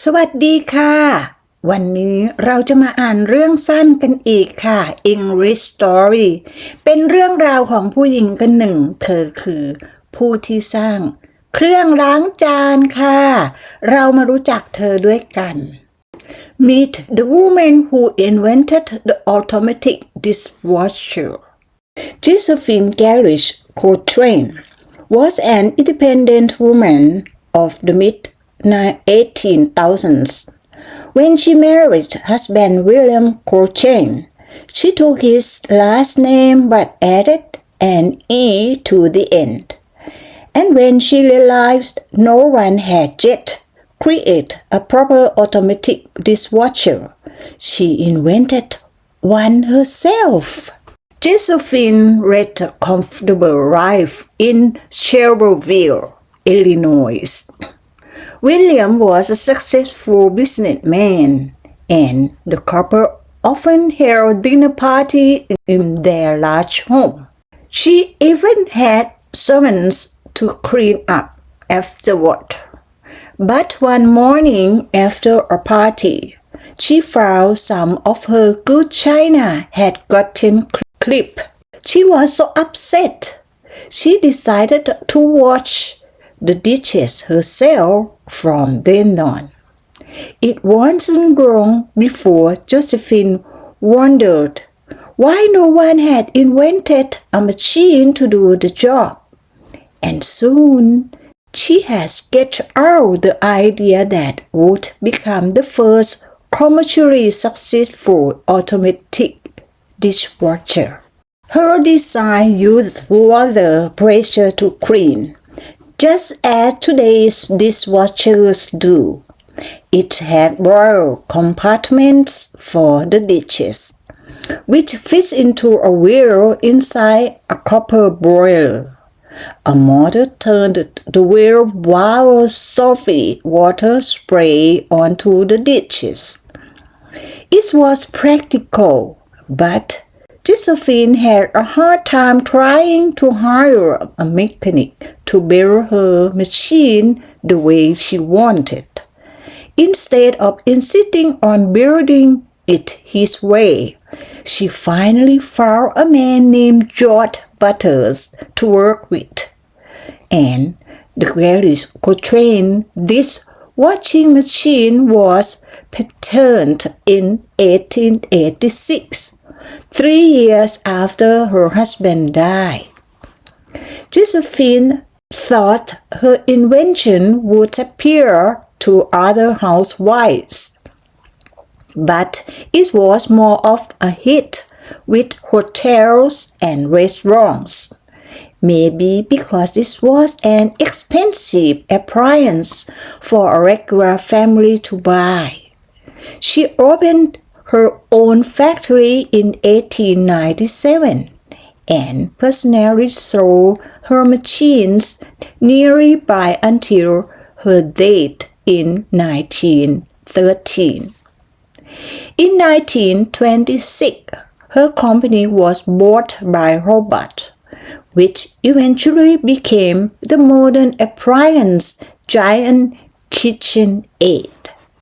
สวัสดีค่ะวันนี้เราจะมาอ่านเรื่องสั้นกันอีกค่ะ English Story เป็นเรื่องราวของผู้หญิงคนหนึ่งเธอคือผู้ที่สร้างเครื่องล้างจานค่ะเรามารู้จักเธอด้วยกัน Meet the woman who invented the automatic dishwasher. Josephine Garish Coltrane was an independent woman of the mid-1800s. When she married husband William Coltrane, she took his last name but added an E to the end. And when she realized no one had yet created a proper automatic dishwasher, she invented one herself. Josephine led a comfortable life in Shelbyville, Illinois. William was a successful businessman, and the couple often held dinner parties in their large home. She even had servants to clean up afterward. But one morning after a party, she found some of her good china had gotten clipped. She was so upset. She decided to wash the dishes herself from then on. It wasn't long before Josephine wondered why no one had invented a machine to do the job. And soon she had sketched out the idea that would become the first commercially successful automatic dishwasher. Her design used water pressure to clean, just as today's dishwashers do. It had boil compartments for the dishes, which fits into a wheel inside a copper boiler. A motor turned the wheel while Sophie water sprayed onto the dishes. It was practical, but Josephine had a hard time trying to hire a mechanic to build her machine the way she wanted. Instead of insisting on building it his way, she finally found a man named George Butters to work with. And the Garish Coltrane dishwashing machine was patented in 1886, 3 years after her husband died. Josephine thought her invention would appeal to other housewives, but it was more of a hit with hotels and restaurants, maybe because it was an expensive appliance for a regular family to buy. She opened her own factory in 1897 and personally sold her machines nearby until her death in 1913. In 1926, her company was bought by Robert, which eventually became the modern appliance giant KitchenAid.